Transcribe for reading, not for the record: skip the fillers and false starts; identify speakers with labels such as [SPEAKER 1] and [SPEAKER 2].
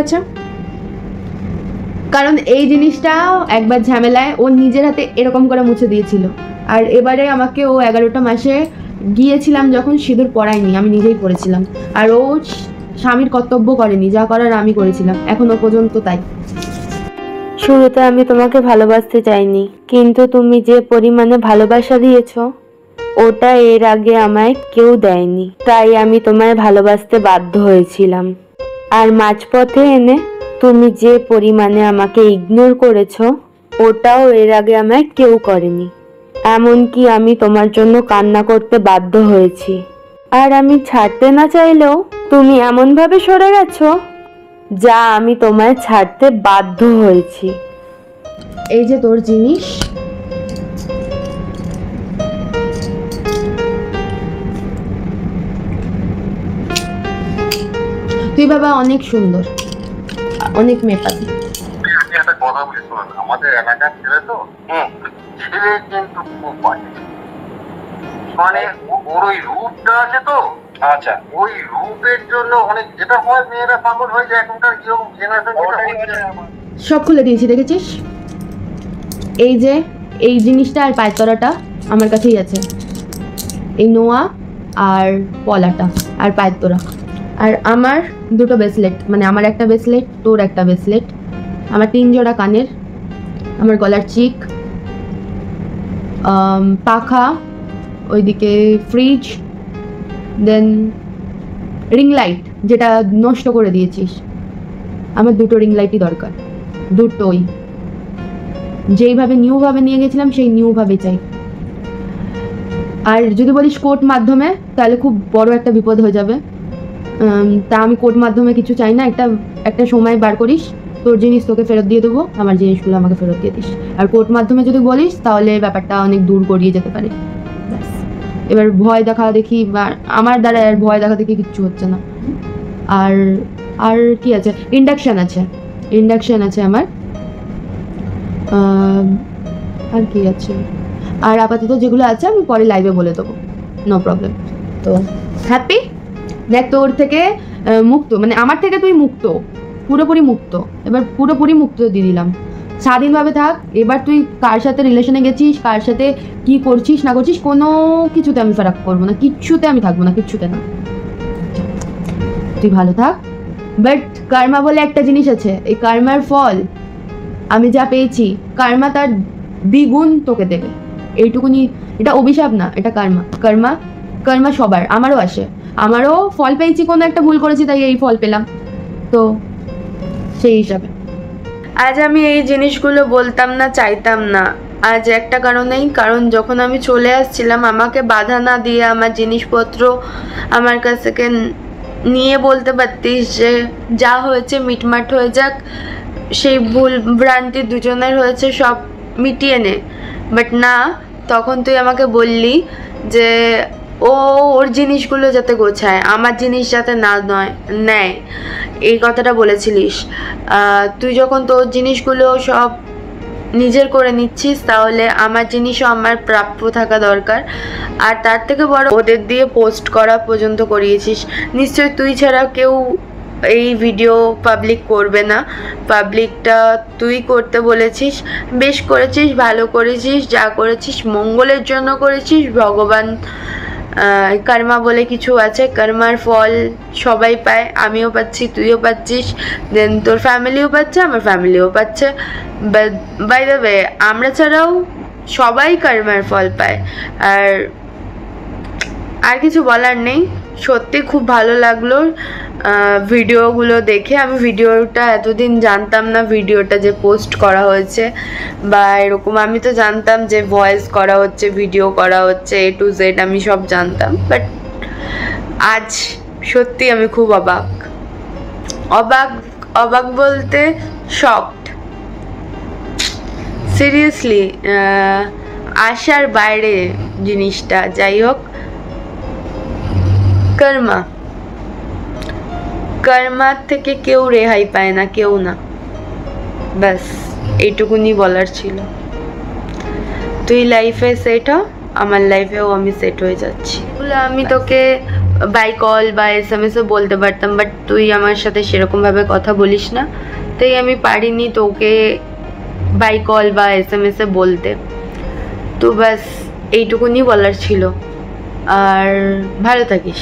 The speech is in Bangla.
[SPEAKER 1] আছে, কারণ এই জিনিসটা একবার ঝামেলায় ও নিজের হাতে এরকম করে মুছে দিয়েছিল। আর এবারে আমাকে ও 11টা মাসে গিয়েছিলাম যখন, সিঁদুর পরায়নি, আমি নিজেই পরেছিলাম। আর ও স্বামীর কর্তব্য করেনি, যা করার আমি করেছিলাম, এখনো পর্যন্ত তাই।
[SPEAKER 2] শুরুতে আমি তোমাকে ভালোবাসতে চাইনি, কিন্তু তুমি যে পরিমাণে ভালোবাসা দিয়েছো ওটা এর আগে আমায় কেউ দেয়নি, তাই আমি তোমায় ভালোবাসতে বাধ্য হয়েছিলাম। আর মাঝপথে এনে তুমি যে পরিমাণে আমাকে ইগনোর করেছো ওটাও এর আগে আমায় কেউ করেনি। এমনকি আমি তোমার জন্য কান্না করতে বাধ্য হয়েছি। আর আমি ছাড়তে না চাইলেও তুমি এমনভাবে সরে গেছো যা আমি তোমায় ছাড়তে বাধ্য হয়েছি।
[SPEAKER 1] এই যে তোর জিনিস, তুই বাবা অনেক সুন্দর, অনেক মেপাতি।
[SPEAKER 3] একটা কথা বলি শুনুন, আমাদের এলাকার ছেলে তো, ছেলে কিন্তু খুব বাজে, মানে ওর ওই রূপটা আছে তো। আচ্ছা, ওই রূপের জন্য অনেক যেটা হয়, মেয়েরা পাগল হয়ে যায় এখনকার জেনারেশন।
[SPEAKER 1] সব খুলে দিয়েছি, দেখেছিস? এই যে এই জিনিসটা আর পায়তরাটা আমার কাছেই আছে, এই নোয়া আর পলাটা আর পায়তরা। আর আমার দুটো ব্রেসলেট, মানে আমার একটা ব্রেসলেট, তোর একটা ব্রেসলেট, আমার 3 জোড়া কানের, আমার গলার চিক, পাখা, ওইদিকে ফ্রিজ, দেন রিং লাইট যেটা নষ্ট করে দিয়েছিস। আমার দুটো রিং লাইটই দরকার, দুটোই। যেইভাবে নিউভাবে নিয়ে গেছিলাম সেই নিউভাবে চাই। আর যদি বলিস কোর্ট মাধ্যমে, তাহলে খুব বড় একটা বিপদ হয়ে যাবে। তা আমি কোর্ট মাধ্যমে কিছু চাই না। একটা সময় বার করিস, তোর জিনিস তোকে ফেরত দিয়ে দেবো, আমার জিনিসগুলো আমাকে ফেরত দিয়ে দিস। আর কোর্ট মাধ্যমে যদি বলিস তাহলে ব্যাপারটা অনেক দূর গড়িয়ে যেতে পারে। ব্যাস, এবার ভয় দেখা দেখি বা আমার দ্বারা আর ভয় দেখা দেখি কিচ্ছু হচ্ছে না। আর আর কি আছে, ইন্ডাকশান আছে আমার। আর কি আছে, আর আপাতত যেগুলো আছে আমি পরে লাইভে বলে দেবো, নো প্রবলেম। তো হ্যাপি, দেখ তোর থেকে মুক্ত, মানে আমার থেকে তুই মুক্ত, পুরোপুরি মুক্ত। এবার পুরোপুরি মুক্ত দিয়ে দিলাম, স্বাধীনভাবে থাক। এবার তুই কার সাথে রিলেশনে গেছিস, কার সাথে কি করছিস না করছিস, কোনো কিছুতে আমি ফারাক করবো না, কিচ্ছুতে আমি থাকবো না, কিচ্ছুতে না। তুই ভালো থাক। বাট কার্মা বলে একটা জিনিস আছে, এই কার্মার ফল আমি যা পেয়েছি, কার্মা তার দ্বিগুণ তোকে দেবে, এইটুকুনি। এটা অভিশাপ না, এটা কর্মা সবার, আমারও আসে, আমারও ফল পেয়েছি, কোনো একটা ভুল করেছি তাই এই ফল পেলাম, তো সেই হিসাবে।
[SPEAKER 2] আজ আমি এই জিনিসগুলো বলতাম না, চাইতাম না। আজ একটা কারণেই, কারণ যখন আমি চলে আসছিলাম আমাকে বাধা না দিয়ে আমার জিনিসপত্র আমার কাছ থেকে নিয়ে বলতে পারতিস যে যা হয়েছে মিটমাট হয়ে যাক, সেই ভুল ভ্রান্তি দুজনের হয়েছে, সব মিটিয়ে নে। বাট না, তখন তুই আমাকে বললি যে ওর জিনিসগুলো যাতে গোছায়, আমার জিনিস যাতে না নেয়, এই কথাটা বলেছিলিস। তুই যখন তোর জিনিসগুলো সব নিজের করে নিচ্ছিস, তাহলে আমার জিনিসও আমার প্রাপ্য থাকা দরকার। আর তার থেকে বড়, ওদের দিয়ে পোস্ট করা পর্যন্ত করিয়েছিস। নিশ্চয়ই তুই ছাড়া কেউ এই ভিডিও পাবলিক করবে না, পাবলিকটা তুই করতে বলেছিস। বেশ করেছিস, ভালো করেছিস, যা করেছিস মঙ্গলের জন্য করেছিস। ভগবান কর্মা বলে কিছু আছে, কর্মার ফল সবাই পায়, আমিও পাচ্ছি, তুইও পাচ্ছিস, দেন তোর ফ্যামিলিও পাচ্ছে, আমার ফ্যামিলিও পাচ্ছে। বাই দ্য ওয়ে, আমরা ছাড়াও সবাই কর্মার ফল পায়। আর কিছু বলার নেই। সত্যি খুব ভালো লাগলো ভিডিওগুলো দেখে। আমি ভিডিওটা এতদিন জানতাম না, ভিডিওটা যে পোস্ট করা হয়েছে বা এরকম, আমি তো জানতাম যে ভয়েস করা হচ্ছে, ভিডিও করা হচ্ছে, A to Z আমি সব জানতাম। বাট আজ সত্যি আমি খুব অবাক বলতে শকড, সিরিয়াসলি আশার বাইরে জিনিসটা। যাই হোক, কর্মার থেকে কেউ রেহাই পায় না, কেউ না। ব্যাস এইটুকুনি বলার ছিল। তুই লাইফে সেট হ, আমার লাইফেও আমি সেট হয়ে যাচ্ছি। আমি তোকে বাই কল বা SMS-এ বলতে পারতাম, বাট তুই আমার সাথে সেরকমভাবে কথা বলিস না, তাই আমি পারিনি তোকে বাই কল বা SMS-এ বলতে। তো ব্যাস এইটুকুনি বলার ছিল। আর ভালো থাকিস।